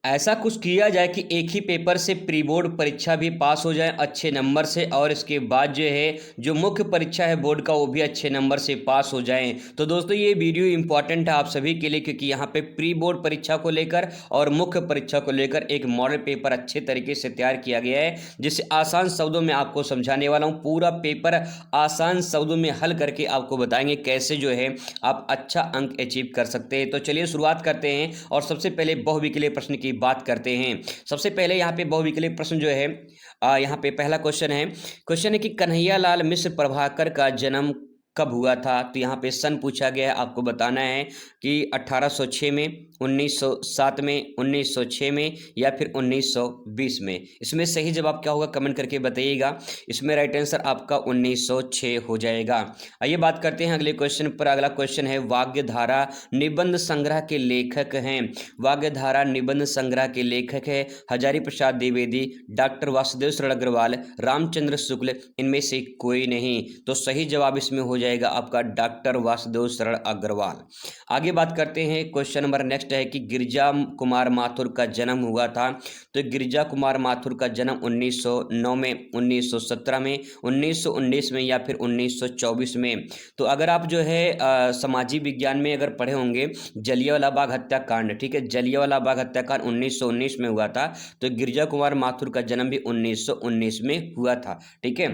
ऐसा कुछ किया जाए कि एक ही पेपर से प्री बोर्ड परीक्षा भी पास हो जाए अच्छे नंबर से, और इसके बाद जो है जो मुख्य परीक्षा है बोर्ड का वो भी अच्छे नंबर से पास हो जाएं। तो दोस्तों ये वीडियो इंपॉर्टेंट है आप सभी के लिए, क्योंकि यहाँ पे प्री बोर्ड परीक्षा को लेकर और मुख्य परीक्षा को लेकर एक मॉडल पेपर अच्छे तरीके से तैयार किया गया है, जिसे आसान शब्दों में आपको समझाने वाला हूँ। पूरा पेपर आसान शब्दों में हल करके आपको बताएंगे कैसे जो है आप अच्छा अंक अचीव कर सकते हैं। तो चलिए शुरुआत करते हैं और सबसे पहले बहुविकल्पीय प्रश्न की बात करते हैं। सबसे पहले यहाँ पे बहुविकल्पीय प्रश्न जो है यहाँ पे पहला क्वेश्चन है कि कन्हैयालाल मिश्र प्रभाकर का जन्म कब हुआ था। तो यहाँ पे सन पूछा गया है, आपको बताना है कि 1806 में, 1907 में, 1906 में या फिर 1920 में। इसमें सही जवाब क्या होगा कमेंट करके बताइएगा। इसमें राइट आंसर आपका 1906 हो जाएगा। आइए बात करते हैं अगले क्वेश्चन पर। अगला क्वेश्चन है वाग्यधारा निबंध संग्रह के लेखक हैं। वाग्यधारा निबंध संग्रह के लेखक है हजारी प्रसाद द्विवेदी, डॉक्टर वासुदेव शरण अग्रवाल, रामचंद्र शुक्ल, इनमें से कोई नहीं। तो सही जवाब इसमें हो जाएगा आपका डॉक्टर वासुदेव शरण अग्रवाल। आगे बात करते हैं, क्वेश्चन नंबर नेक्स्ट है कि गिरिजा कुमार माथुर का जन्म हुआ था। तो गिरिजा कुमार माथुर का जन्म 1909 में, 1917 में, 1919 में या फिर 1924 में। तो अगर आप जो है सामाजिक विज्ञान में अगर पढ़े होंगे जलियांवाला बाग हत्याकांड, ठीक है, जलियांवाला बाग हत्याकांड 1919 में हुआ था, तो गिरिजा कुमार माथुर का जन्म भी 1919 में हुआ था। ठीक है,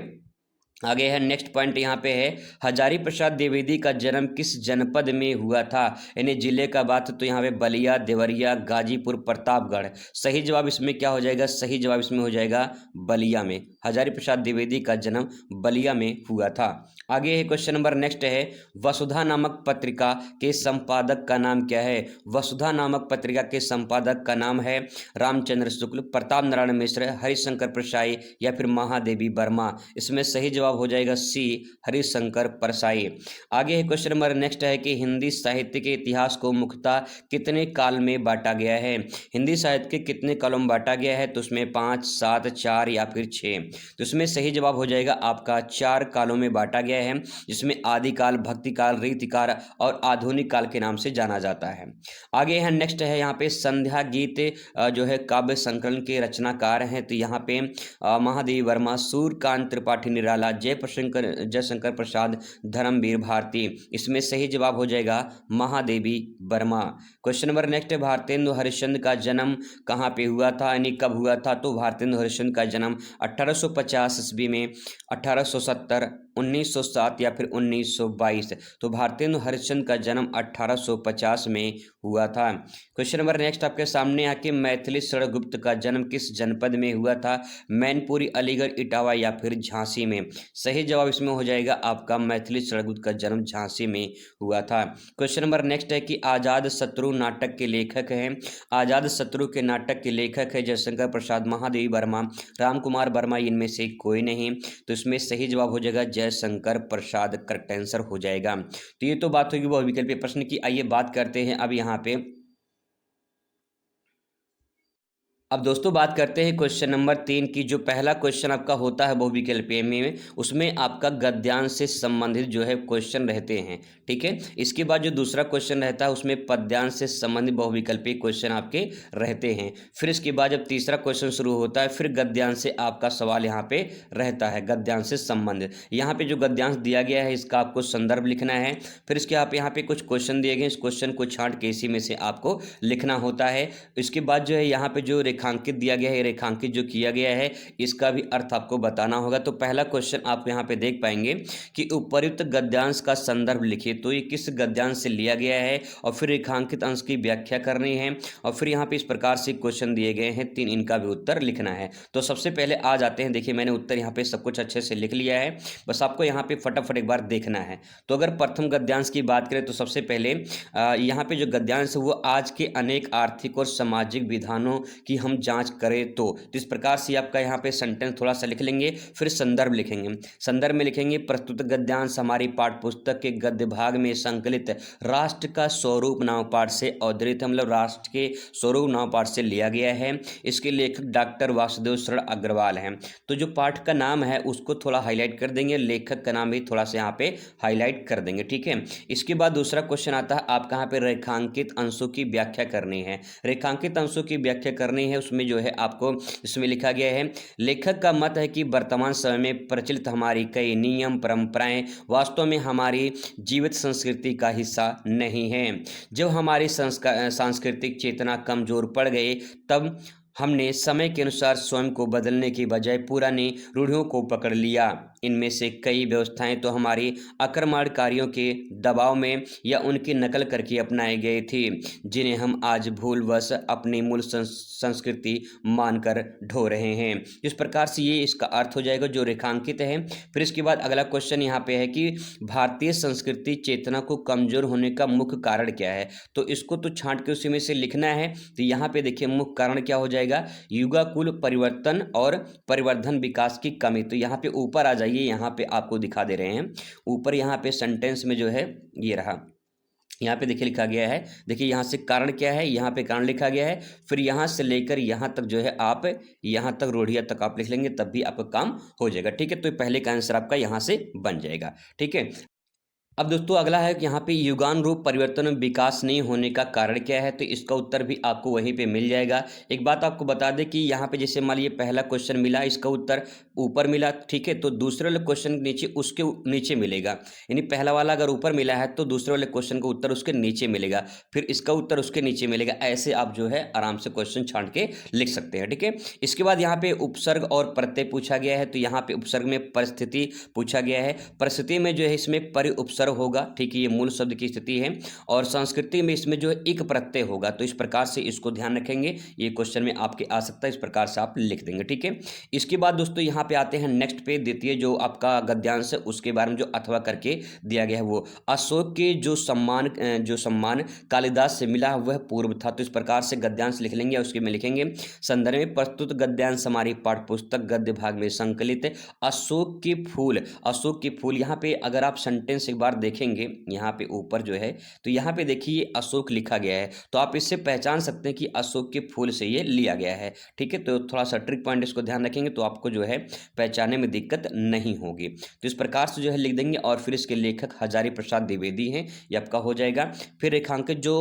आगे है नेक्स्ट पॉइंट यहाँ पे है हजारी प्रसाद द्विवेदी का जन्म किस जनपद में हुआ था, यानी जिले का बात। तो यहाँ पे बलिया, देवरिया, गाजीपुर, प्रतापगढ़। सही जवाब इसमें क्या हो जाएगा, सही जवाब इसमें हो जाएगा बलिया में। हजारी प्रसाद द्विवेदी का जन्म बलिया में हुआ था। आगे है क्वेश्चन नंबर नेक्स्ट है वसुधा नामक पत्रिका के संपादक का नाम क्या है। वसुधा नामक पत्रिका के संपादक का नाम है रामचंद्र शुक्ल, प्रताप नारायण मिश्र, हरिशंकर परसाई या फिर महादेवी वर्मा। इसमें सही जवाब हो जाएगा सी, हरिशंकर परसाई। आगे है क्वेश्चन नंबर नेक्स्ट है कि हिंदी साहित्य के इतिहास को मुख्यतः कितने काल में बांटा गया है। हिंदी साहित्य के कितने कालों में बांटा गया है, तो उसमें 5, 7, 4 या फिर 6। तो इसमें सही जवाब हो जाएगा आपका 4 कालों में बांटा गया है, जिसमें आदिकाल, भक्तिकाल, रीतिकाल और आधुनिक काल के नाम से जाना जाता है। आगे है नेक्स्ट है यहाँ पे संध्या गीत जो है काव्य संकलन के रचनाकार हैं। तो यहाँ पे महादेवी वर्मा, सूर्यकांत त्रिपाठी निराला, जयशंकर प्रसाद, धर्मवीर भारती। इसमें सही जवाब हो जाएगा Mahadevi Verma. Question number next है भारतेंदु हरिश्चंद्र का जन्म कहाँ पे हुआ था, यानी कब हुआ था। तो भारतेंदु हरिश्चंद्र का जन्म 1850 ईस्वी में, 1870, 1907 या फिर 1922। तो भारतेंदु हरिश्चंद्र का जन्म 1850 में हुआ था। क्वेश्चन नंबर नेक्स्ट आपके सामने आके मैथिली शरण गुप्त का जन्म किस जनपद में हुआ था। मैनपुरी, अलीगढ़, इटावा या फिर झांसी में। सही जवाब इसमें हो जाएगा आपका मैथिली शरण गुप्त का जन्म झांसी में हुआ था। क्वेश्चन नंबर नेक्स्ट है कि आजाद शत्रु नाटक के लेखक हैं। आजाद शत्रु के नाटक के लेखक है जयशंकर प्रसाद, महादेवी वर्मा, राम कुमार वर्मा, इनमें से कोई नहीं। तो इसमें सही जवाब हो जाएगा जयशंकर प्रसाद, करेक्ट आंसर हो जाएगा। तो ये तो बात होगी बहुविकल्पीय प्रश्न की। आइए बात करते हैं अब यहाँ पे, अब दोस्तों बात करते हैं क्वेश्चन नंबर 3 की। जो पहला क्वेश्चन आपका होता है बहुविकल्पीय में, उसमें आपका गद्यांश से संबंधित जो है क्वेश्चन रहते हैं। ठीक है, इसके बाद जो दूसरा क्वेश्चन रहता है उसमें पद्यांश से संबंधित बहुविकल्पीय क्वेश्चन आपके रहते हैं। फिर इसके बाद जब तीसरा क्वेश्चन शुरू होता है फिर गद्यांश से आपका सवाल यहाँ पे रहता है, गद्यांश से संबंधित। यहाँ पे जो गद्यांश दिया गया है इसका आपको संदर्भ लिखना है। फिर इसके आप यहाँ पे कुछ क्वेश्चन दिए गए, इस क्वेश्चन को छांट के इसी में से आपको लिखना होता है। इसके बाद जो है यहाँ पे जो रेखांकित दिया गया है, रेखांकित जो किया गया है इसका भी अर्थ आपको बताना होगा। तो पहला क्वेश्चन आप यहाँ पे देख पाएंगे कि उपर्युक्त गद्यांश का संदर्भ लिखिए। तो ये किस गद्यांश से लिया गया है और फिर रेखांकित अंश की व्याख्या करनी है और फिर यहाँ पे इस प्रकार से क्वेश्चन दिए गए हैं 3, इनका भी उत्तर लिखना है। तो सबसे पहले आ जाते हैं, देखिए मैंने उत्तर यहाँ पे सब कुछ अच्छे से लिख लिया है, बस आपको यहाँ पे फटाफट एक बार देखना है। तो अगर प्रथम गद्यांश की बात करें तो सबसे पहले यहाँ पे जो गद्यांश है वो आज के अनेक आर्थिक और सामाजिक विधानों की हम हम जांच करें तो इस प्रकार से आपका यहाँ पे सेंटेंस थोड़ा सा लिख लेंगे। फिर संदर्भ लिखेंगे। संदर्भ में लिखेंगे प्रस्तुत गद्यांश हमारी पाठ्य पुस्तक के गद्य भाग में संकलित राष्ट्र का स्वरूप नाम पाठ से अवतरित, मतलब राष्ट्र के स्वरूप नाम पाठ से लिया गया है। इसके लेखक डॉक्टर वासुदेव शरण अग्रवाल हैं। तो जो पाठ का नाम है उसको थोड़ा हाईलाइट कर देंगे, लेखक का नाम भी थोड़ा सा यहाँ पे हाईलाइट कर देंगे, ठीक है। इसके बाद दूसरा क्वेश्चन आता है आपका यहाँ पे रेखांकित अंशों की व्याख्या करनी है। रेखांकित अंशों की व्याख्या करनी है, उसमें जो है आपको इसमें लिखा गया है लेखक का मत है कि वर्तमान समय में प्रचलित हमारी कई नियम परंपराएं वास्तव में हमारी जीवित संस्कृति का हिस्सा नहीं है। जब हमारी सांस्कृतिक चेतना कमजोर पड़ गई तब हमने समय के अनुसार स्वयं को बदलने की बजाय पुरानी रूढ़ियों को पकड़ लिया। इनमें से कई व्यवस्थाएं तो हमारी आक्रमणकारियों के दबाव में या उनकी नकल करके अपनाई गई थी, जिन्हें हम आज भूलवश अपनी मूल संस्कृति मानकर ढो रहे हैं। इस प्रकार से ये इसका अर्थ हो जाएगा जो रेखांकित है। फिर इसके बाद अगला क्वेश्चन यहाँ पे है कि भारतीय संस्कृति चेतना को कमजोर होने का मुख्य कारण क्या है। तो इसको तो छांट के उसी में से लिखना है। तो यहाँ पे देखिए मुख्य कारण क्या हो जाएगा, युगाकुल परिवर्तन और परिवर्धन विकास की कमी। तो यहाँ पे ऊपर आ जाइए, यहाँ पे आपको दिखा दे रहे हैं ऊपर, यहाँ पे सेंटेंस में जो है ये रहा, यहाँ पे देखिए लिखा गया है। देखिए यहाँ से कारण क्या है, यहाँ पे कारण लिखा गया है। फिर यहाँ से लेकर यहाँ तक जो है आप यहाँ तक रूढ़िया तक आप लिख लेंगे, तब भी आपका काम हो जाएगा, ठीक है। तो पहले का आंसर आपका यहाँ से बन जाएगा, ठीक है। अब दोस्तों अगला है कि यहाँ पे युगान रूप परिवर्तन में विकास नहीं होने का कारण क्या है। तो इसका उत्तर भी आपको वहीं पे मिल जाएगा। एक बात आपको बता दें कि यहाँ पे जैसे मान लीजिए पहला क्वेश्चन मिला, इसका उत्तर ऊपर मिला, ठीक है, तो दूसरे वाले क्वेश्चन नीचे उसके नीचे मिलेगा। यानी पहला वाला अगर ऊपर मिला है तो दूसरे वाले क्वेश्चन का उत्तर उसके नीचे मिलेगा, फिर इसका उत्तर उसके नीचे मिलेगा। ऐसे आप जो है आराम से क्वेश्चन छांट के लिख सकते हैं, ठीक है। इसके बाद यहाँ पे उपसर्ग और प्रत्यय पूछा गया है। तो यहाँ पे उपसर्ग में परिस्थिति पूछा गया है। परिस्थिति में जो है इसमें परि उपसर्ग होगा, ठीक है, ये मूल शब्द की स्थिति है। और संस्कृति में इसमें जो है एक प्रत्यय होगा। तो इस प्रकार से इसको ध्यान रखेंगे, ये क्वेश्चन में आपके आ सकता है, इस प्रकार से आप लिख देंगे, ठीक है। इसके बाद दोस्तों यहाँ पे आते हैं नेक्स्ट पे, द्वितीय जो आपका गद्यांश है उसके बारे में जो अथवा करके दिया गया है वो अशोक के जो सम्मान कालिदास से मिला वह पूर्व था। तो इस प्रकार से गद्यांश लिख लेंगे, उसके में लिखेंगे संदर्भ में प्रस्तुत गद्यांश हमारी पाठ्य पुस्तक गद्य भाग में संकलित अशोक के फूल। अशोक के फूल, यहाँ पे अगर आप सेंटेंस एक बार देखेंगे यहाँ पे ऊपर जो है, तो यहाँ पे देखिए अशोक लिखा गया है, तो आप इससे पहचान सकते हैं कि अशोक के फूल से ये लिया गया है, ठीक है। तो थोड़ा सा ट्रिक पॉइंट इसको ध्यान रखेंगे तो आपको जो है पहचानने में दिक्कत नहीं होगी। तो इस प्रकार से जो है लिख देंगे। और फिर इसके लेखक हजारी प्रसाद द्विवेदी हैं, ये आपका हो जाएगा। फिर रेखांकित जो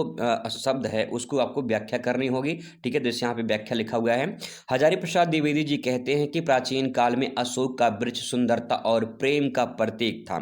शब्द है उसको आपको व्याख्या करनी होगी, ठीक है। तो इस यहाँ पे व्याख्या लिखा हुआ है। हजारी प्रसाद द्विवेदी जी कहते हैं कि प्राचीन काल में अशोक का वृक्ष सुंदरता और प्रेम का प्रतीक था।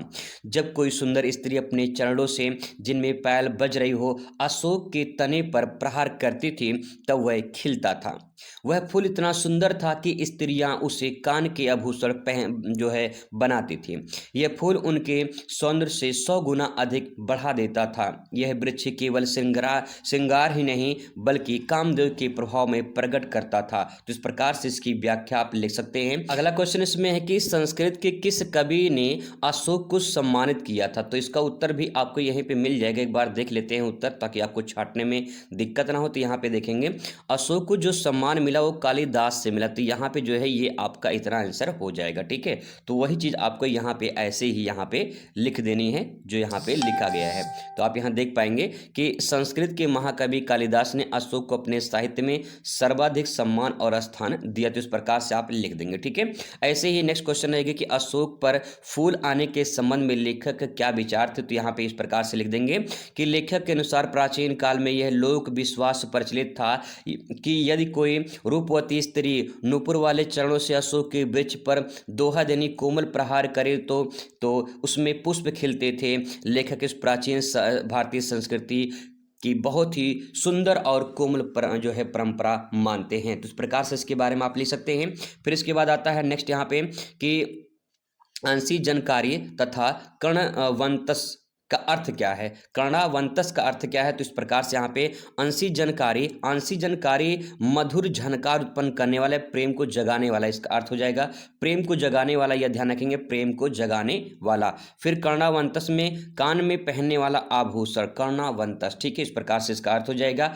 जब कोई सुंदर स्त्री अपने चरणों से जिनमें पायल बज रही हो अशोक के तने पर प्रहार करती थी तब वह खिलता था। वह फूल इतना सुंदर था कि स्त्रियां उसे कान के आभूषण पहन जो है बनाती थी। यह फूल उनके सौंदर्य से 100 गुना अधिक बढ़ा देता था। यह वृक्ष केवल श्रृंगार ही नहीं बल्कि कामदेव के प्रभाव में प्रकट करता था। तो इस प्रकार से इसकी व्याख्या आप लिख सकते हैं। अगला क्वेश्चन इसमें है कि संस्कृत के किस कवि ने अशोक को सम्मानित किया था। तो इसका उत्तर भी आपको यहीं पे मिल जाएगा, एक बार देख लेते हैं उत्तर ताकि आपको छांटने में दिक्कत ना हो। तो यहाँ पे देखेंगे अशोक को जो सम्मान मिला वो कालिदास से मिला। तो यहाँ पे जो है ये आपका इतना आंसर हो जाएगा, ठीक है। तो वही चीज आपको यहाँ पे ऐसे ही यहाँ पे लिख देनी है जो यहाँ पे लिखा गया है। तो आप यहाँ देख पाएंगे कि संस्कृत के महाकवि कालिदास ने अशोक को अपने साहित्य में सर्वाधिक सम्मान और स्थान दिया। तो इस प्रकार से आप लिख देंगे, ठीक है। ऐसे ही नेक्स्ट क्वेश्चन रहेगा कि अशोक पर फूल आने के संबंध में लेखक क्या विचार थे। तो यहाँ पे इस प्रकार से लिख देंगे कि लेखक के अनुसार प्राचीन काल में यह लोक विश्वास प्रचलित था कि यदि कोई रूपवती स्त्री नूपुर वाले चरणों से अशोक के वृक्ष पर दोहा देनी कोमल प्रहार करे तो उसमें पुष्प खिलते थे। लेखक इस प्राचीन भारतीय संस्कृति की बहुत ही सुंदर और कोमल जो है परंपरा मानते हैं। तो इस प्रकार से इसके बारे में आप लिख सकते हैं। फिर इसके बाद आता है नेक्स्ट यहाँ पे कि अंशी जनकारी तथा कर्णवंतस का अर्थ क्या है। कर्णावंतस का अर्थ क्या है। तो इस प्रकार से यहाँ पे अंशी जनकारी मधुर झनकार उत्पन्न करने वाला, प्रेम को जगाने वाला, इसका अर्थ हो जाएगा प्रेम को जगाने वाला, यह ध्यान रखेंगे प्रेम को जगाने वाला। फिर कर्णावंतस में कान में पहनने वाला आभूषण कर्णावंतस, ठीक है, इस प्रकार से इसका अर्थ हो जाएगा।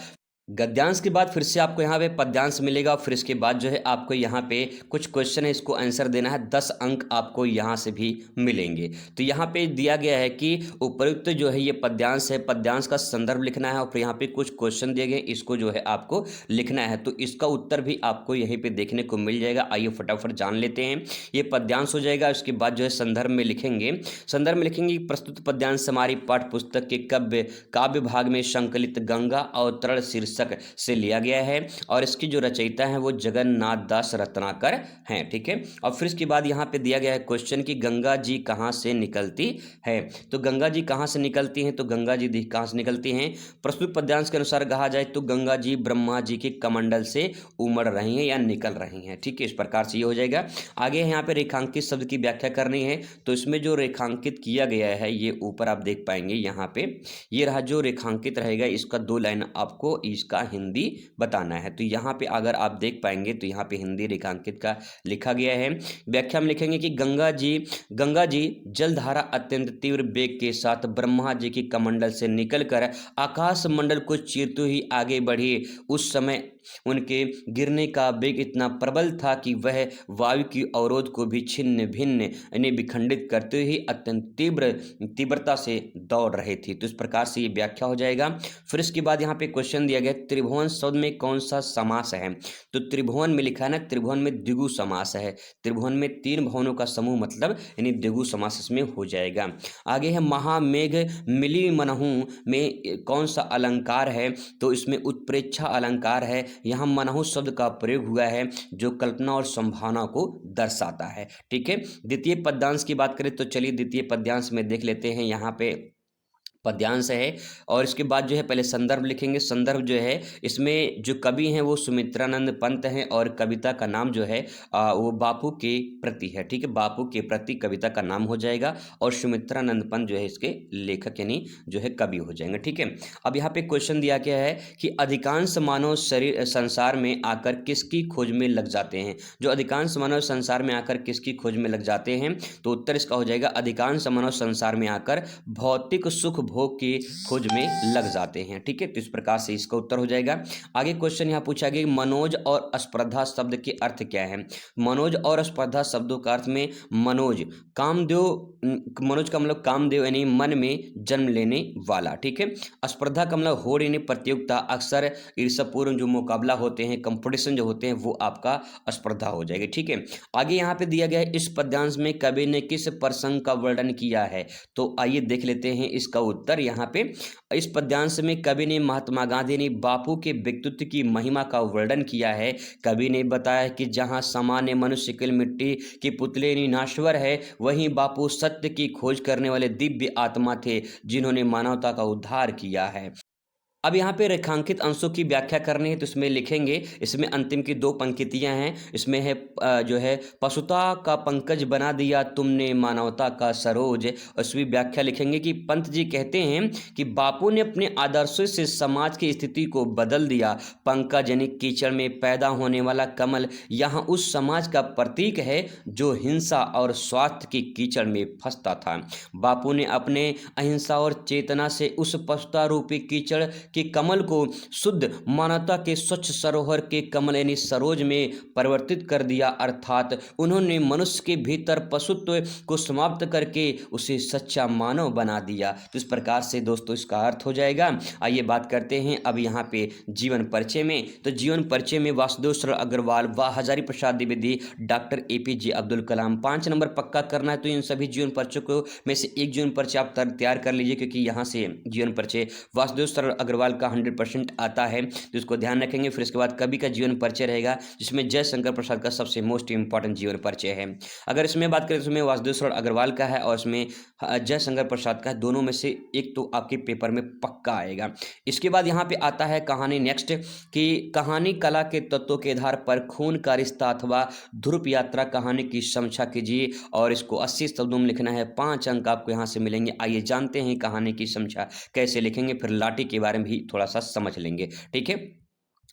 गद्यांश के बाद फिर से आपको यहाँ पे पद्यांश मिलेगा, फिर इसके बाद जो है आपको यहाँ पे कुछ क्वेश्चन है, इसको आंसर देना है। 10 अंक आपको यहाँ से भी मिलेंगे। तो यहाँ पे दिया गया है कि उपयुक्त जो है ये पद्यांश है, पद्यांश का संदर्भ लिखना है और फिर यहाँ पे कुछ क्वेश्चन दिए गए, इसको जो है आपको लिखना है। तो इसका उत्तर भी आपको यहीं पे देखने को मिल जाएगा। आइए फटाफट जान लेते हैं। ये पद्यांश हो जाएगा, उसके बाद जो है संदर्भ में लिखेंगे। संदर्भ में लिखेंगे प्रस्तुत पद्यांश हमारी पाठ्य पुस्तक के काव्य भाग में संकलित गंगा अवतरण शीर्षक से लिया गया है और इसकी जो रचयिता है वो जगन्नाथ दास रत्नाकर हैं। ठीक है, और फिर इसके बाद यहाँ पे दिया गया है क्वेश्चन कि गंगा जी कहाँ से निकलती है। तो गंगा जी कहाँ से निकलती हैं, तो गंगा जी कहाँ से निकलती हैं, प्रस्तुत पद्यांश के अनुसार कहा जाए तो गंगा जी ब्रह्मा जी के कमंडल से उमड़ रही हैं या निकल रही हैं। ठीक है, इस प्रकार से ये हो जाएगा। आगे यहाँ पे रेखांकित शब्द की व्याख्या करनी है, तो इसमें जो रेखांकित किया गया है ये ऊपर आप देख पाएंगे। यहाँ पे ये रहा जो रेखांकित रहेगा, इसका 2 लाइन आपको इसका हिंदी बताना है। तो यहाँ पे अगर आप देख पाएंगे तो यहाँ पे हिंदी रेखांकित का लिखा गया है। व्याख्या में लिखेंगे कि गंगा जी जलधारा अत्यंत तीव्र वेग के साथ ब्रह्मा जी की कमंडल से निकलकर आकाश मंडल को चीरते ही आगे बढ़ी। उस समय उनके गिरने का वेग इतना प्रबल था कि वह वायु की अवरोध को भी छिन्न भिन्न यानी विखंडित करते हुए अत्यंत तीव्रता से दौड़ रहे थे। तो इस प्रकार से ये व्याख्या हो जाएगा। फिर इसके बाद यहाँ पे क्वेश्चन दिया गया त्रिभुवन शब्द में कौन सा समास है। तो त्रिभुवन में लिखा है ना, त्रिभुवन में द्विगु समास है। त्रिभुवन में 3 भवनों का समूह मतलब यानी द्विगु समास इसमें हो जाएगा। आगे है महामेघ मिली मनहू में कौन सा अलंकार है। तो इसमें उत्प्रेक्षा अलंकार है। यहाँ मनहू शब्द का प्रयोग हुआ है जो कल्पना और संभावना को दर्शाता है। ठीक है, द्वितीय पद्यांश की बात करें तो चलिए द्वितीय पद्यांश में देख लेते हैं। यहाँ पे पद्यांश है और इसके बाद जो है पहले संदर्भ लिखेंगे। संदर्भ जो है इसमें जो कवि हैं वो सुमित्रानंद पंत हैं और कविता का नाम जो है वो बापू के प्रति है। ठीक है, बापू के प्रति कविता का नाम हो जाएगा और सुमित्रानंद पंत जो है इसके लेखक यानी जो है कवि हो जाएंगे। ठीक है, अब यहाँ पे क्वेश्चन दिया गया है कि अधिकांश मानव शरीर संसार में आकर किसकी खोज में लग जाते हैं। जो अधिकांश मानव संसार में आकर किसकी खोज में लग जाते हैं, तो उत्तर इसका हो जाएगा अधिकांश मानव संसार में आकर भौतिक सुख भोग की खोज में लग जाते हैं। ठीक है, तो इस प्रकार से इसका उत्तर हो जाएगा। आगे क्वेश्चन यहाँ पूछा गया मनोज और स्पर्धा शब्द के अर्थ क्या है। मनोज और स्पर्धा शब्दों का अर्थ में मनोज मनोज का मतलब कामदेव यानी मन में जन्म लेने वाला। ठीक है, स्पर्धा का मतलब होड़ यानी प्रतियोगिता, अक्सर ईर्ष्यापूर्ण जो मुकाबला होते हैं, कंपटीशन जो होते हैं वो आपका स्पर्धा हो जाएगी। ठीक है, आगे यहाँ पे दिया गया है इस पद्यांश में कवि ने किस प्रसंग का वर्णन किया है। तो आइए देख लेते हैं इसका उत्तर। यहाँ पे इस पद्यांश में कवि ने महात्मा गांधी ने बापू के व्यक्तित्व की महिमा का वर्णन किया है। कवि ने बताया कि जहाँ सामान्य मनुष्य के मिट्टी के पुतले नाश्वर है, वहीं बापू सत्य की खोज करने वाले दिव्य आत्मा थे जिन्होंने मानवता का उद्धार किया है। अब यहाँ पे रेखांकित अंशों की व्याख्या करनी है, तो इसमें लिखेंगे। इसमें अंतिम की 2 पंक्तियाँ हैं। इसमें है जो है पशुता का पंकज बना दिया तुमने मानवता का सरोज। उसकी व्याख्या लिखेंगे कि पंत जी कहते हैं कि बापू ने अपने आदर्शों से समाज की स्थिति को बदल दिया। पंकज यानी कीचड़ में पैदा होने वाला कमल यहाँ उस समाज का प्रतीक है जो हिंसा और स्वार्थ की कीचड़ में फंसता था। बापू ने अपने अहिंसा और चेतना से उस पशुता रूपी कीचड़ कि कमल को शुद्ध मानवता के स्वच्छ सरोवर के कमल यानी सरोज में परिवर्तित कर दिया। अर्थात उन्होंने मनुष्य के भीतर पशुत्व को समाप्त करके उसे सच्चा मानव बना दिया। तो इस प्रकार से दोस्तों इसका अर्थ हो जाएगा। आइए बात करते हैं अब यहाँ पे जीवन परिचय में। तो जीवन परिचय में वासुदेव सरल अग्रवाल व Hazari Prasad Dwivedi, doctor APJ Abdul Kalam, 5 number पक्का करना है। तो इन सभी जीवन परिचय को में से एक जीवन परिचय आप तैयार कर लीजिए, क्योंकि यहाँ से जीवन परिचय वासुदेव सरल अग्रवाल का 100% आता है, तो इसको ध्यान रखेंगे। फिर इसके बाद कवि का जीवन परिचय रहेगा जिसमें जयशंकर प्रसाद का सबसे मोस्ट इंपॉर्टेंट जीवन परिचय है। अगर इसमें बात करें तो इसमें वासुदेव सरल अग्रवाल का है और इसमें जयशंकर प्रसाद का है। दोनों में से एक तो आपके पेपर में पक्का आएगा। इसके बाद यहाँ पे आता है कहानी नेक्स्ट कि कहानी कला के तत्वों के आधार पर खून का रिश्ता अथवा ध्रुव यात्रा कहानी की समीक्षा कीजिए और इसको 80 शब्दों में लिखना है। 5 अंक आपको यहाँ से मिलेंगे। आइए जानते हैं कहानी की समीक्षा कैसे लिखेंगे, फिर लाठी के बारे में भी थोड़ा सा समझ लेंगे। ठीक है,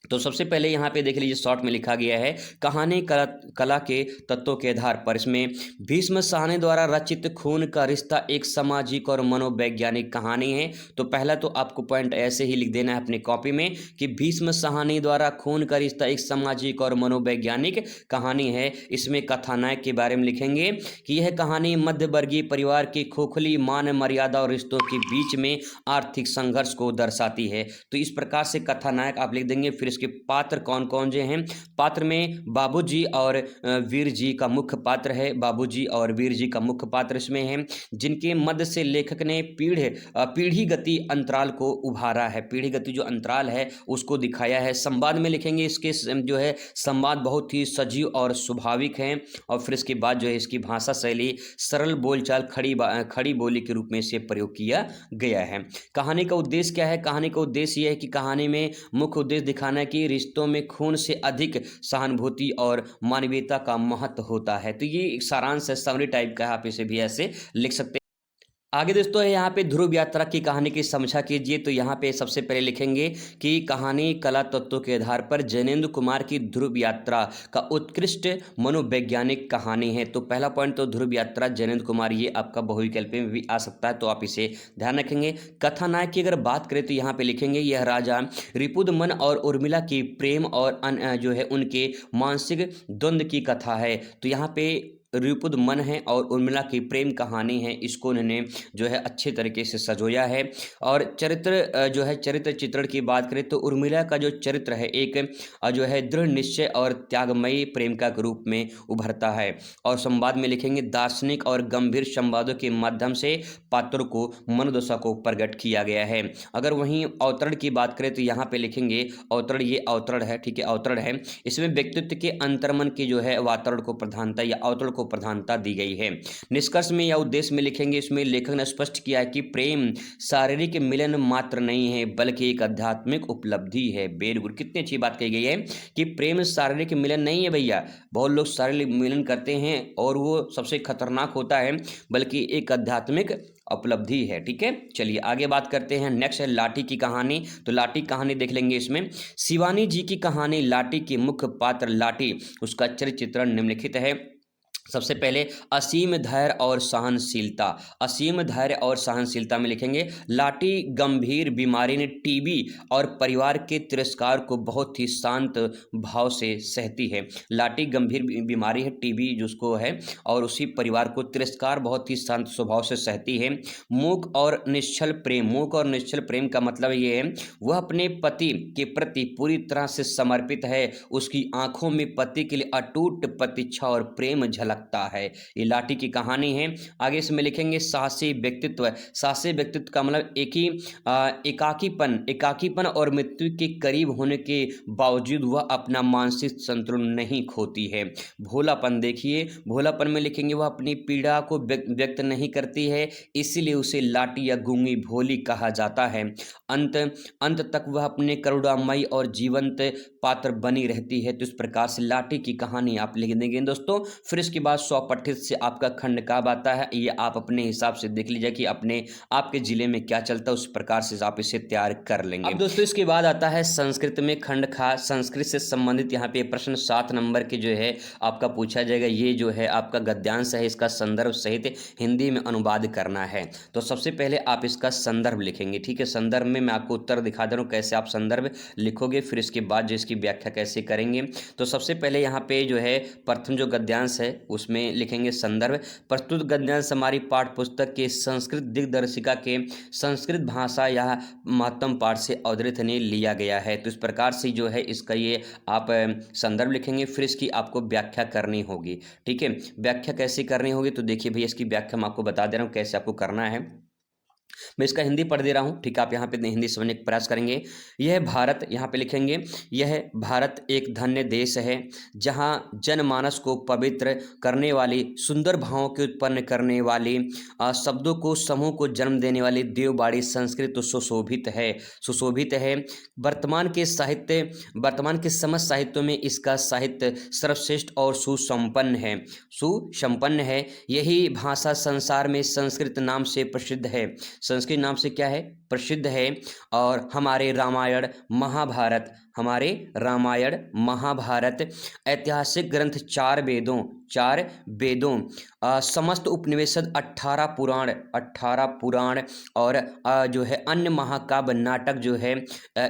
तो सबसे पहले यहाँ पे देख लीजिए शॉर्ट में लिखा गया है कहानी कला के तत्वों के आधार पर। इसमें भीष्म साहनी द्वारा रचित खून का रिश्ता एक सामाजिक और मनोवैज्ञानिक कहानी है। तो पहला तो आपको पॉइंट ऐसे ही लिख देना है अपनी कॉपी में कि भीष्म साहनी द्वारा खून का रिश्ता एक सामाजिक और मनोवैज्ञानिक कहानी है। इसमें कथानायक के बारे में लिखेंगे कि यह कहानी मध्यवर्गीय परिवार की खोखली मान मर्यादा और रिश्तों के बीच में आर्थिक संघर्ष को दर्शाती है। तो इस प्रकार से कथानायक आप लिख देंगे। फिर इसके पात्र कौन कौन से हैं? पात्र में बाबूजी और वीर जी का मुख्य पात्र है। बाबूजी और वीर जी का मुख्य पात्र इसमें है, जिनके मध्य से लेखक ने पीढ़ी गति अंतराल को उभारा है। पीढ़ी गति जो अंतराल है उसको दिखाया है। संवाद में लिखेंगे इसके जो है संवाद बहुत ही सजीव और स्वाभाविक है। और फिर इसके बाद जो है इसकी भाषा शैली सरल बोलचाल खड़ी बोली के रूप में इसे प्रयोग किया गया है। कहानी का उद्देश्य क्या है? कहानी का उद्देश्य यह है कि कहानी में मुख्य उद्देश्य दिखाना है कि रिश्तों में खून से अधिक सहानुभूति और मानवीयता का महत्व होता है। तो ये एक सारांश है, समरी टाइप का है, आप इसे भी ऐसे लिख सकते हैं। आगे दोस्तों है यहाँ पे ध्रुव यात्रा की कहानी की समीक्षा कीजिए। तो यहाँ पे सबसे पहले लिखेंगे कि कहानी कला तत्वों के आधार पर जैनेंद्र कुमार की ध्रुव यात्रा का उत्कृष्ट मनोवैज्ञानिक कहानी है। तो पहला पॉइंट तो ध्रुव यात्रा जैनेंद्र कुमार, ये आपका बहुविकल्प में भी आ सकता है, तो आप इसे ध्यान रखेंगे। कथानायक की अगर बात करें तो यहाँ पे लिखेंगे यह राजा रिपुदमन और उर्मिला की प्रेम और जो है उनके मानसिक द्वंद्व की कथा है। तो यहाँ पे रिपुदमन है और उर्मिला की प्रेम कहानी है, इसको उन्होंने जो है अच्छे तरीके से सजोया है। और चरित्र जो है चरित्र चित्रण की बात करें तो उर्मिला का जो चरित्र है एक जो है दृढ़ निश्चय और त्यागमयी प्रेमिका के रूप में उभरता है। और संवाद में लिखेंगे दार्शनिक और गंभीर संवादों के माध्यम से पात्रों को मनोदशा को प्रकट किया गया है। अगर वहीं अवतरण की बात करें तो यहाँ पे लिखेंगे अवतरण, ये अवतरण है, ठीक है, अवतरण है। इसमें व्यक्तित्व के अंतर्मन की जो है वातावरण को प्रधानता या अवतरण को प्रधानता दी गई है। निष्कर्ष में या उद्देश्य में लिखेंगे इसमें लेखक ने स्पष्ट किया है कि प्रेम शारीरिक मिलन मात्र नहीं है बल्कि एक आध्यात्मिक उपलब्धि है। वेरी गुड, कितनी अच्छी बात कही गई है कि प्रेम शारीरिक मिलन नहीं है भैया। बहुत लोग शारीरिक मिलन करते हैं और वो सबसे खतरनाक होता है, बल्कि एक आध्यात्मिक उपलब्धि है। ठीक है, चलिए आगे बात करते हैं। नेक्स्ट है लाठी की कहानी। तो लाठी कहानी देख लेंगे। इसमें शिवानी जी की कहानी लाठी की मुख्य पात्र लाठी, उसका चरित्र चित्रण निम्नलिखित है। सबसे पहले असीम धैर्य और सहनशीलता। असीम धैर्य और सहनशीलता में लिखेंगे लाठी गंभीर बीमारी ने टीबी और परिवार के तिरस्कार को बहुत ही शांत भाव से सहती है। लाठी गंभीर बीमारी है टीबी जिसको है, और उसी परिवार को तिरस्कार बहुत ही शांत स्वभाव से सहती है। मूक और निश्चल प्रेम। मूक और निश्चल प्रेम का मतलब ये है वह अपने पति के प्रति पूरी तरह से समर्पित है। उसकी आंखों में पति के लिए अटूट प्रतीक्षा और प्रेम झलक है। ये लाठी की कहानी है। आगे इसमें लिखेंगे साहसी व्यक्तित्व। साहसी व्यक्तित्व का मतलब एकाकीपन और मृत्यु के करीब होने के बावजूद वह अपना मानसिक संतुलन नहीं खोती है। भोलापन देखिए, भोलापन में लिखेंगे वह अपनी पीड़ा को व्यक्त नहीं करती है, इसीलिए उसे लाठी या गूंगी भोली कहा जाता है। अंत तक वह अपने करुणामयी और जीवंत पात्र बनी रहती है। तो इस प्रकार से लाठी की कहानी आप लिख देंगे दोस्तों। फिर इसके बाद स्वपठित से आपका खंड कब आता है ये आप अपने हिसाब से देख लीजिए कि आपके जिले में क्या चलता है, उस प्रकार से आप इसे तैयार कर लेंगे। अब दोस्तों इसके बाद आता है संस्कृत में खंड खा। संस्कृत से संबंधित यहाँ पे प्रश्न 7 नंबर के जो है आपका पूछा जाएगा। ये जो है आपका गद्यांश है, इसका संदर्भ सहित हिंदी में अनुवाद करना है। तो सबसे पहले आप इसका संदर्भ लिखेंगे। ठीक है, संदर्भ में मैं आपको उत्तर दिखा दे रहा हूँ कैसे आप संदर्भ लिखोगे, फिर इसके बाद जो इसकी व्याख्या कैसे करेंगे। तो सबसे पहले यहाँ पे जो है प्रथम जो गद्यांश है उसमें लिखेंगे संदर्भ। प्रस्तुत गद्यांश हमारी पाठ्य पुस्तक के संस्कृत दिग्दर्शिका के संस्कृत भाषा या महत्तम पाठ से अवधृत ने लिया गया है। तो इस प्रकार से जो है इसका ये आप संदर्भ लिखेंगे, फिर इसकी आपको व्याख्या करनी होगी। ठीक है, व्याख्या कैसे करनी होगी तो देखिए भैया इसकी व्याख्या मैं आपको बता दे रहा हूँ कैसे आपको करना है। मैं इसका हिंदी पढ़ दे रहा हूँ, ठीक है, आप यहाँ पे हिंदी समझने का प्रयास करेंगे। यह भारत, यहाँ पे लिखेंगे यह भारत एक धन्य देश है जहाँ जनमानस को पवित्र करने वाली, सुंदर भावों के उत्पन्न करने वाली, शब्दों को समूह को जन्म देने वाली देववाड़ी संस्कृत तो सुशोभित है। वर्तमान के समस्त साहित्यों में इसका साहित्य सर्वश्रेष्ठ और सुसंपन्न है। यही भाषा संसार में संस्कृत नाम से प्रसिद्ध है। संस्कृत नाम से क्या है, प्रसिद्ध है। और हमारे रामायण महाभारत ऐतिहासिक ग्रंथ, चार वेदों समस्त उपनिवेद, 18 पुराण और जो है अन्य महाकाव्य नाटक जो है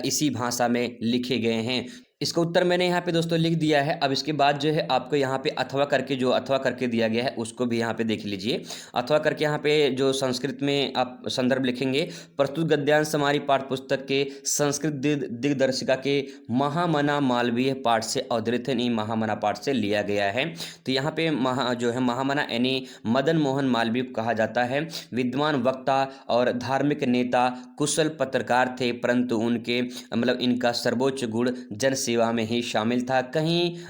इसी भाषा में लिखे गए हैं। इसका उत्तर मैंने यहाँ पे दोस्तों लिख दिया है। अब इसके बाद जो है आपको यहाँ पे अथवा करके दिया गया है उसको भी यहाँ पे देख लीजिए। अथवा करके यहाँ पे जो संस्कृत में आप संदर्भ लिखेंगे, प्रस्तुत गद्यांश हमारी पाठ्य पुस्तक के संस्कृत दिग्दर्शिका के महामना मालवीय पाठ से अवतरित है, नहीं महामना पाठ से लिया गया है। तो यहाँ पे महामना यानी मदन मोहन मालवीय कहा जाता है। विद्वान वक्ता और धार्मिक नेता, कुशल पत्रकार थे, परंतु उनके इनका सर्वोच्च गुण जन सेवा में ही शामिल था।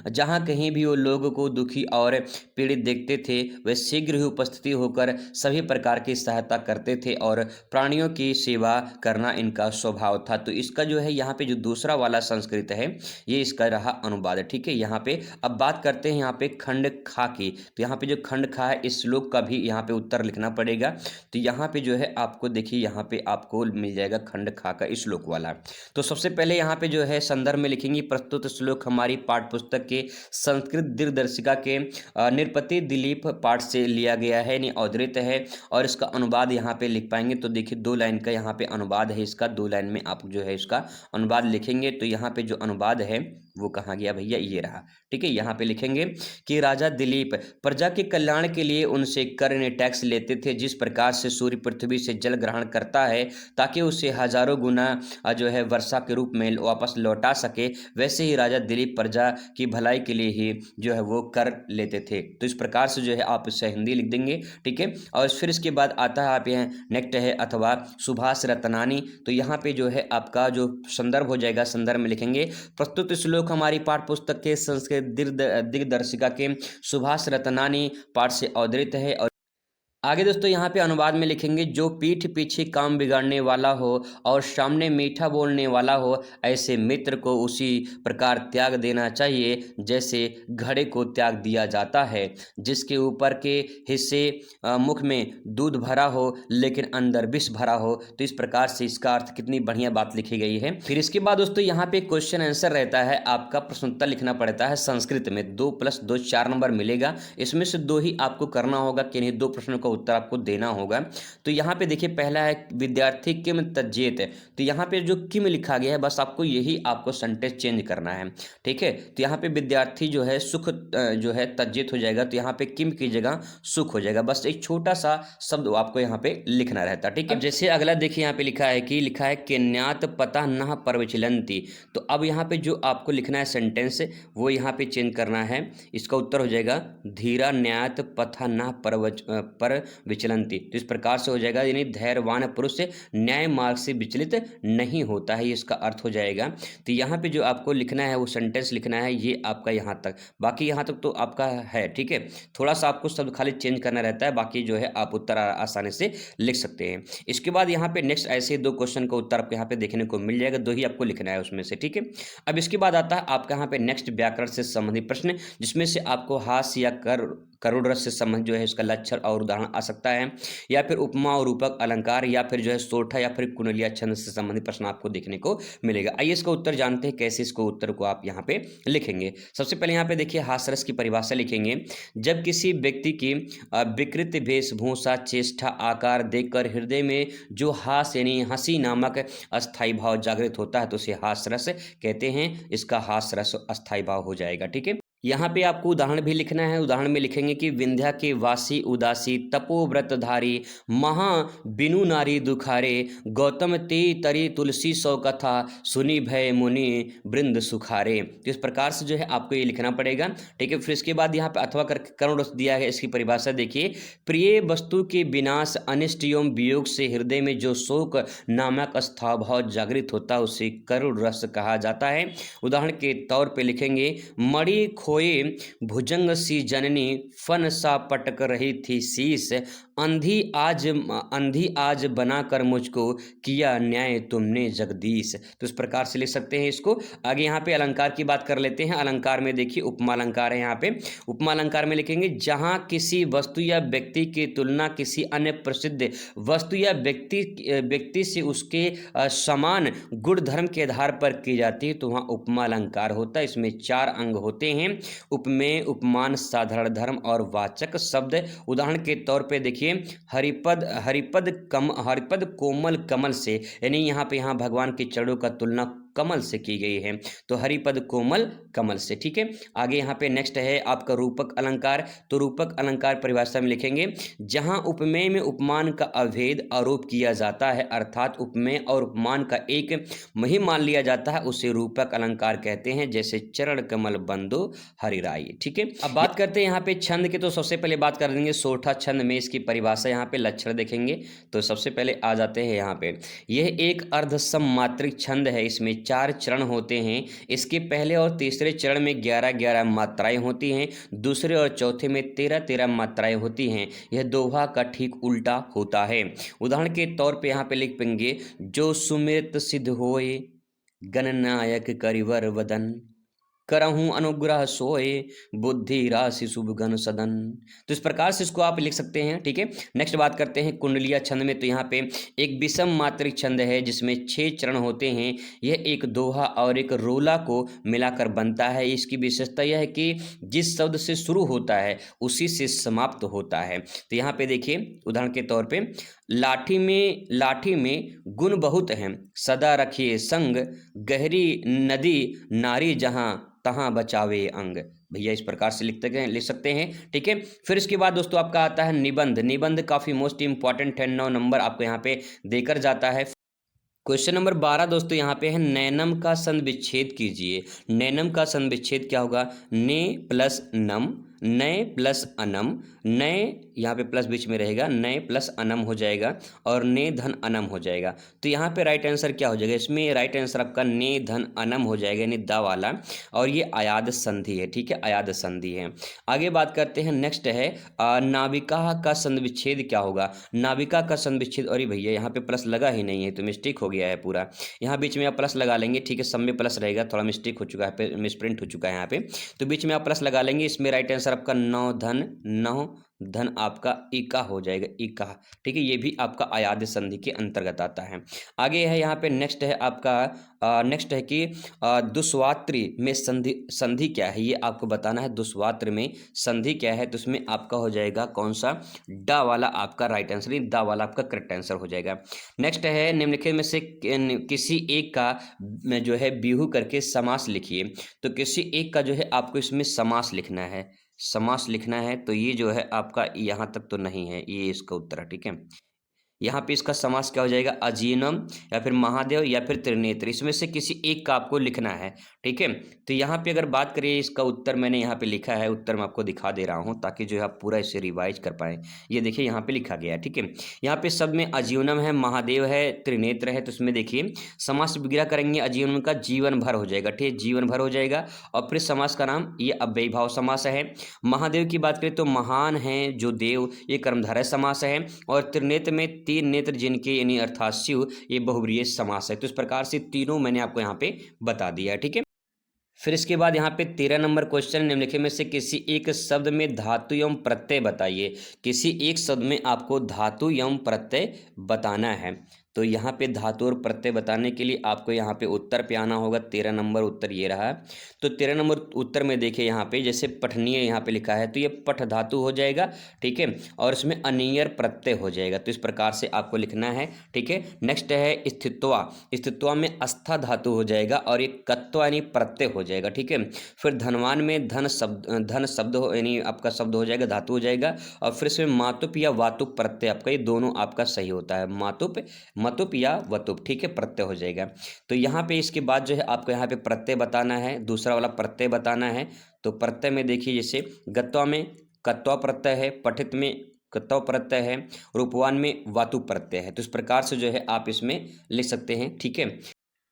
जहाँ कहीं भी वो लोगों को दुखी और पीड़ित देखते थे, वे शीघ्र ही उपस्थिति होकर सभी प्रकार की सहायता करते थे और प्राणियों की सेवा करना इनका स्वभाव था। तो इसका जो है यहाँ पे जो दूसरा वाला संस्कृत है, ये इसका रहा अनुवाद। ठीक है, यहाँ पे अब बात करते हैं यहाँ पे खंड खा की। तो यहाँ पे जो खंड खा है, इस श्लोक का भी यहाँ पे उत्तर लिखना पड़ेगा। तो यहाँ पे जो है आपको देखिए, यहाँ पे आपको मिल जाएगा खंड खा का इस श्लोक वाला। तो सबसे पहले यहाँ पे जो है संदर्भ में लिखेंगे, प्रस्तुत श्लोक हमारी पाठ्य पुस्तक के संस्कृत दिग्दर्शिका के नृपति दिलीप पाठ से लिया गया है, यानी अवतरित है। और इसका अनुवाद यहाँ पे लिख पाएंगे तो देखिए 2 लाइन का यहाँ पे अनुवाद है इसका, 2 लाइन में आप जो है इसका अनुवाद लिखेंगे। तो यहाँ पे जो अनुवाद है वो कहाँ गया भैया, ये रहा। ठीक है, यहाँ पे लिखेंगे कि राजा दिलीप प्रजा के कल्याण के लिए उनसे कर ने टैक्स लेते थे। जिस प्रकार से सूर्य पृथ्वी से जल ग्रहण करता है ताकि उसे हजारों गुना जो है वर्षा के रूप में वापस लौटा सके, वैसे ही राजा दिलीप प्रजा की भलाई के लिए ही जो है वो कर लेते थे। तो इस प्रकार से जो है आप इसे हिंदी लिख देंगे। ठीक है, और फिर इसके बाद आता है आप यहाँ नेक्स्ट है अथवा सुभाष रतनानी। तो यहाँ पे जो है आपका जो संदर्भ हो जाएगा, संदर्भ में लिखेंगे, प्रस्तुत श्लोक हमारी पाठ्य पुस्तक के संस्कृत दिग्दर्शिका के सुभाष रतनानी पाठ से अवतरित है। और आगे दोस्तों यहाँ पे अनुवाद में लिखेंगे, जो पीठ पीछे काम बिगाड़ने वाला हो और सामने मीठा बोलने वाला हो, ऐसे मित्र को उसी प्रकार त्याग देना चाहिए जैसे घड़े को त्याग दिया जाता है, जिसके ऊपर के हिस्से मुख में दूध भरा हो लेकिन अंदर विष भरा हो। तो इस प्रकार से इसका अर्थ, कितनी बढ़िया बात लिखी गई है। फिर इसके बाद दोस्तों यहाँ पे क्वेश्चन आंसर रहता है, आपका प्रश्न उत्तर लिखना पड़ता है संस्कृत में। 2 + 2 4 नंबर मिलेगा, इसमें से 2 ही आपको करना होगा कि नहीं, 2 प्रश्नों का उत्तर आपको देना होगा। तो यहाँ पे देखिए पहला है विद्यार्थी किम तज्जेत। तो यहाँ पे जो किम लिखा गया है, बस आपको यही आपको सेंटेंस चेंज करना है। ठीक है, तो यहाँ पे विद्यार्थी जो है सुख जो है तज्जेत हो जाएगा, तो यहाँ पे किम की जगह सुख हो जाएगा। बस एक छोटा सा शब्द आपको यहाँ पे लिखना रहता है। ठीक है, जैसे अगला देखिए यहाँ पे लिखा है कि न्यात पता न परविचलंती। तो अब यहाँ पे जो आपको लिखना है सेंटेंस, वो यहाँ पे चेंज करना है। इसका उत्तर हो जाएगा धीरा न्यात पथा न पर विचलंती। तो इस प्रकार से हो जाएगा, यानी धैर्यवान पुरुष न्याय मार्ग से विचलित नहीं होता है, इसका अर्थ हो जाएगा। तो यहाँ पे जो आपको लिखना है वो सेंटेंस लिखना है, ये आपका यहाँ तक, बाकी यहाँ तक तो आपका है। ठीक है, थोड़ा सा आपको शब्द खाली चेंज करना रहता है, बाकी जो है आप उत्तर आसानी से लिख सकते हैं। इसके बाद यहाँ पे नेक्स्ट ऐसे 2 क्वेश्चन का उत्तर आपको यहाँ पे देखने को मिल जाएगा, 2 ही आपको लिखना है उसमें से। ठीक है, अब इसके बाद आता है आपका यहाँ पे नेक्स्ट व्याकरण से संबंधित प्रश्न, जिसमें से आपको हास्य या करुण रस से संबंध जो है इसका लक्षण और उदाहरण आ सकता है, या फिर उपमा और रूपक अलंकार, या फिर जो है सोठा या फिर कुंडलिया छंद से संबंधित प्रश्न आपको देखने को मिलेगा। आइए इसका उत्तर जानते हैं, कैसे इसको उत्तर को आप यहाँ पे लिखेंगे। सबसे पहले यहाँ पे देखिए हास्य रस की परिभाषा लिखेंगे, जब किसी व्यक्ति की विकृत वेशभूषा चेष्टा आकार देखकर हृदय में जो हास्य यानी हंसी नामक अस्थायी भाव जागृत होता है तो उसे हास्य रस कहते हैं। इसका हास्य रस अस्थायी भाव हो जाएगा। ठीक है, यहाँ पे आपको उदाहरण भी लिखना है। उदाहरण में लिखेंगे कि विंध्या के वासी उदासी तपोव्रतधारी महा बिनु नारी दुखारे गौतम ते तरी तुलसी सौ कथा सुनी भय मुनि वृंद सुखारे। तो इस प्रकार से जो है आपको ये लिखना पड़ेगा। ठीक है, फिर इसके बाद यहाँ पे अथवा करके करुण रस दिया है, इसकी परिभाषा देखिए, प्रिय वस्तु के विनाश अनिष्ट एवं वियोग से हृदय में जो शोक नामक अस्थायी भाव जागृत होता है उसे करुण रस कहा जाता है। उदाहरण के तौर पर लिखेंगे, मणि खोए भुजंग सी जननी, फन सा पटक रही थी शीस, अंधी आज बनाकर मुझको, किया न्याय तुमने जगदीश। तो इस प्रकार से लिख सकते हैं इसको। आगे यहाँ पे अलंकार की बात कर लेते हैं। अलंकार में देखिए उपमा अलंकार है। यहाँ पे उपमा अलंकार में लिखेंगे जहाँ किसी वस्तु या व्यक्ति की तुलना किसी अन्य प्रसिद्ध वस्तु या व्यक्ति से उसके समान गुण धर्म के आधार पर की जाती है तो वहाँ उपमा अलंकार होता है। इसमें 4 अंग होते हैं, उपमेय, उपमान, साधारण धर्म और वाचक शब्द। उदाहरण के तौर पे देखिए हरिपद कोमल कमल से, यानी यहाँ भगवान के चरणों का तुलना कमल से की गई है, तो हरिपद कोमल कमल से। ठीक है, आगे यहाँ पे नेक्स्ट है आपका रूपक अलंकार। तो रूपक अलंकार परिभाषा में लिखेंगे जहां उपमेय में उपमान का अभेद आरोप किया जाता है, अर्थात उपमेय और उपमान का एक ही मान लिया जाता है, उसे रूपक अलंकार कहते हैं। जैसे चरण कमल बंदो हरिराय। ठीक है, अब बात करते हैं यहाँ पे छंद के। तो सबसे पहले बात कर देंगे सोठा छंद में इसकी परिभाषा। यहाँ पे लक्षण देखेंगे तो सबसे पहले आ जाते हैं यहाँ पे, यह एक अर्धसम मात्रिक छंद है। इसमें 4 चरण होते हैं। इसके पहले और तीसरे चरण में 11-11 मात्राएं होती हैं, दूसरे और चौथे में 13-13 मात्राएं होती हैं। यह दोहा का ठीक उल्टा होता है। उदाहरण के तौर पे यहाँ पे लिख पाएंगे जो सुमित सिद्ध होए, गणनायक करिवर वदन, करहूं अनुग्रह सोए, बुद्धि राशि शुभ गण सदन। तो इस प्रकार से इसको आप लिख सकते हैं। ठीक है, नेक्स्ट बात करते हैं कुंडलिया छंद में। तो यहाँ पे एक विषम मात्रिक छंद है जिसमें 6 चरण होते हैं। यह एक दोहा और एक रोला को मिलाकर बनता है। इसकी विशेषता यह है कि जिस शब्द से शुरू होता है उसी से समाप्त होता है। तो यहाँ पे देखिए उदाहरण के तौर पे लाठी में गुण बहुत हैं, सदा रखिए संग, गहरी नदी नारी जहां तहां बचावे अंग। भैया इस प्रकार से लिख सकते हैं। ठीक है, फिर इसके बाद दोस्तों आपका आता है निबंध। निबंध काफी मोस्ट इंपॉर्टेंट है, 9 नंबर आपको यहाँ पे देकर जाता है। क्वेश्चन नंबर 12 दोस्तों यहाँ पे है नैनम का संध विच्छेद कीजिए। नैनम का संध विच्छेद क्या होगा? ने प्लस नम, नय प्लस अनम, नय यहाँ पे प्लस बीच में रहेगा, नय प्लस अनम हो जाएगा और ने धन अनम हो जाएगा। तो यहाँ पे राइट आंसर क्या हो जाएगा? इसमें राइट आंसर आपका ने धन अनम हो जाएगा, यानी दा वाला, और ये अयाद संधि है। ठीक है, अयाद संधि है। आगे बात करते हैं, नेक्स्ट है नाविका का संध विच्छेद क्या होगा? नाविका का संध विच्छेद, अरे भैया यहाँ पे प्लस लगा ही नहीं है तो मिस्टेक हो गया है पूरा। यहाँ बीच में आप प्लस लगा लेंगे। ठीक है, सब में प्लस रहेगा, थोड़ा मिस्टेक हो चुका है, मिसप्रिंट हो चुका है यहाँ पे, तो बीच में आप प्लस लगा लेंगे। इसमें राइट आंसर आपका नौ धन आपका इका हो जाएगा, इका। ठीक है, ये भी आपका अयाद संधि के अंतर्गत आता है। आगे है यहाँ पे नेक्स्ट है आपका नेक्स्ट है कि दुस्वात्र में संधि क्या है, ये आपको बताना है। दुस्वात्र में संधि क्या है? तो उसमें आपका हो जाएगा कौन सा? डा वाला आपका राइट आंसर, दा वाला आपका करेक्ट आंसर हो जाएगा। नेक्स्ट है निम्नलिखित में से किसी एक का जो है बिहू करके समास लिखिए। तो किसी एक का जो है आपको इसमें समास लिखना है, समास लिखना है। तो ये जो है आपका यहाँ तक तो नहीं है, ये इसका उत्तर है। ठीक है, यहाँ पे इसका समास क्या हो जाएगा? अजीनम या फिर महादेव या फिर त्रिनेत्र, इसमें से किसी एक का आपको लिखना है। ठीक है, तो यहाँ पे अगर बात करिए इसका उत्तर मैंने यहाँ पे लिखा है, उत्तर मैं आपको दिखा दे रहा हूँ ताकि जो है आप पूरा इसे रिवाइज कर पाए। ये देखिए यहाँ पे लिखा गया है। ठीक है, यहाँ पे सब में अजीवनम है, महादेव है, त्रिनेत्र है, तो उसमें देखिए समास विग्रह करेंगे अजीवनम का जीवन भर हो जाएगा। ठीक है, जीवन भर हो जाएगा। और फिर समास का नाम ये अव्ययीभाव समास है। महादेव की बात करें तो महान है जो देव, ये कर्मधारय समास है। और त्रिनेत्र में 3 नेत्र जिनके यानी अर्थात शिव, ये बहुव्रीहि समास है। तो इस प्रकार से तीनों मैंने आपको यहाँ पे बता दिया है। ठीक है, फिर इसके बाद यहाँ पे 13 नंबर क्वेश्चन, निम्नलिखित में से किसी एक शब्द में धातु एवं प्रत्यय बताइए। किसी एक शब्द में आपको धातु एवं प्रत्यय बताना है। तो यहाँ पे धातु और प्रत्यय बताने के लिए आपको यहाँ पे उत्तर पे आना होगा। 13 नंबर उत्तर ये रहा। तो 13 नंबर उत्तर में देखिए यहाँ पे जैसे पठनीय यहाँ पे लिखा है तो ये पठ धातु हो जाएगा। ठीक है, और इसमें अनियर प्रत्यय हो जाएगा। तो इस प्रकार से आपको लिखना है। ठीक है, नेक्स्ट है स्थित्वा। स्थित्वा में अस्था धातु हो जाएगा और एक कत्वा यानी प्रत्यय हो जाएगा। ठीक है, फिर धनवान में धन शब्द यानी आपका शब्द हो जाएगा, धातु हो जाएगा। और फिर इसमें मातुप या वातुप प्रत्यय, आपका ये दोनों आपका सही होता है, मतुप या वतुप। ठीक है, प्रत्यय हो जाएगा। तो यहाँ पे इसके बाद जो है आपको यहाँ पे प्रत्यय बताना है, दूसरा वाला प्रत्यय बताना है। तो प्रत्यय में देखिए जैसे गत्वा में कत्वा प्रत्यय है, पठित में कत्वा प्रत्यय है, रूपवान में वातु प्रत्यय है। तो इस प्रकार से जो है आप इसमें लिख सकते हैं। ठीक है,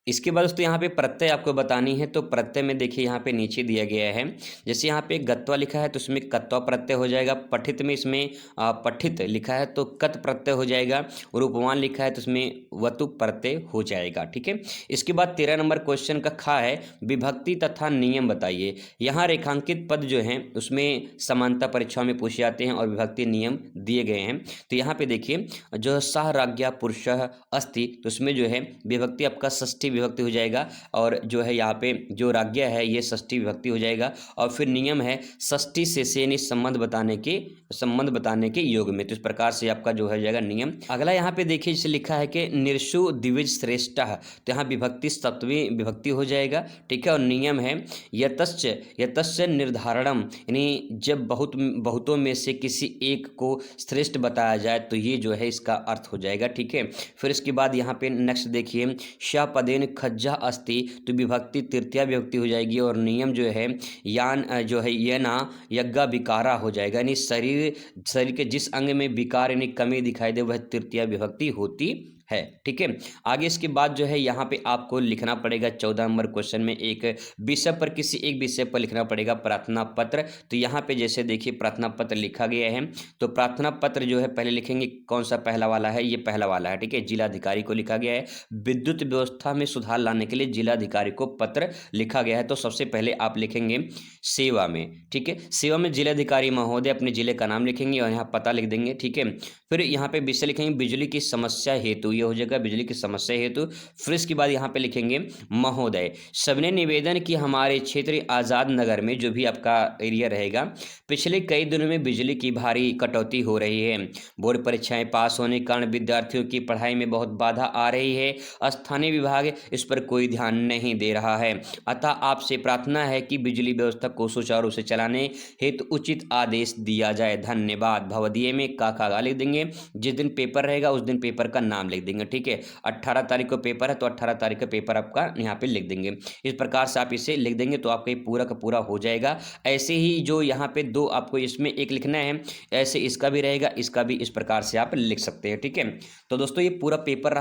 इसके बाद दोस्तों यहाँ पे प्रत्यय आपको बतानी है, तो प्रत्यय में देखिए यहाँ पे नीचे दिया गया है, जैसे यहाँ पे गत्वा लिखा है तो इसमें कत्वा प्रत्यय हो जाएगा, पठित में इसमें पठित लिखा है तो कत प्रत्यय हो जाएगा, और उपमान लिखा है तो इसमें वतु प्रत्यय हो जाएगा। ठीक है, इसके बाद 13 नंबर क्वेश्चन का खा है, विभक्ति तथा नियम बताइए। यहाँ रेखांकित पद जो हैं उसमें समानता परीक्षाओं में पूछे जाते हैं और विभक्ति नियम दिए गए हैं। तो यहाँ पे देखिए जो सह राज्ञा पुरुषः अस्ति, तो उसमें जो है विभक्ति आपका षष्ठी विभक्ति हो जाएगा, और जो है यहाँ पे जो राज्ञा है ये षष्ठी विभक्ति हो जाएगा, और फिर नियम है षष्ठी से यानी संबंध बताने के योग में। तो इस प्रकार से आपका जो है जाएगा नियम। अगला यहाँ पे देखिए जैसे लिखा है कि निर्षु द्विज श्रेष्ठ, तो यहाँ विभक्ति सप्तमी विभक्ति हो जाएगा। ठीक है, और नियम है यतस्य निर्धारणम, यानी जब बहुतों में से किसी एक को श्रेष्ठ बताया जाए तो ये जो है इसका अर्थ हो जाएगा। ठीक है, फिर इसके बाद यहाँ पे नेक्स्ट देखिए शपदेन खज्जा अस्ति, तो विभक्ति तृतीया विभक्ति हो जाएगी, और नियम जो है यान जो है ये ना यज्ञा विकारा हो जाएगा, यानी शरीर के जिस अंग में विकार यानी कमी दिखाई दे वह तृतीया विभक्ति होती है। ठीक है, आगे इसके बाद जो है यहाँ पे आपको लिखना पड़ेगा 14 नंबर क्वेश्चन में एक विषय पर, किसी एक विषय पर लिखना पड़ेगा प्रार्थना पत्र। तो यहाँ पे जैसे देखिए प्रार्थना पत्र लिखा गया है, तो प्रार्थना पत्र जो है पहले लिखेंगे कौन सा पहला वाला है, ये पहला वाला है। ठीक है, जिलाधिकारी को लिखा गया है, विद्युत व्यवस्था में सुधार लाने के लिए जिलाधिकारी को पत्र लिखा गया है। तो सबसे पहले आप लिखेंगे सेवा में। ठीक है, सेवा में जिलाधिकारी महोदय अपने जिले का नाम लिखेंगे और यहाँ पता लिख देंगे। ठीक है, फिर यहाँ पे विषय लिखेंगे बिजली की समस्या हेतु, ये हो जाएगा बिजली की समस्या हेतु। फिर इसके बाद यहाँ पे लिखेंगे महोदय सबने निवेदन कि हमारे क्षेत्र आज़ाद नगर में जो भी आपका एरिया रहेगा पिछले कई दिनों में बिजली की भारी कटौती हो रही है, बोर्ड परीक्षाएं पास होने के कारण विद्यार्थियों की पढ़ाई में बहुत बाधा आ रही है, स्थानीय विभाग इस पर कोई ध्यान नहीं दे रहा है, अतः आपसे प्रार्थना है कि बिजली व्यवस्था को सुचारू रूप से चलाने हेतु उचित आदेश दिया जाए, धन्यवाद। भवदीय में का लिख देंगे, जिस दिन पेपर रहेगा उस दिन पेपर का नाम लिख देंगे। ठीक है, 18 तारीख को पेपर है तो 18 तारीख का पेपर आपका यहाँ पे लिख देंगे। इस प्रकार से आप इसे लिख देंगे तो आपका ये पूरा का पूरा हो जाएगा। ऐसे ही जो यहाँ पे दो आपको इसमें एक लिखना है, ऐसे इसका भी रहेगा, इसका भी इस प्रकार से आप लिख सकते हैं। ठीक है, तो दोस्तों ये पूरा पेपर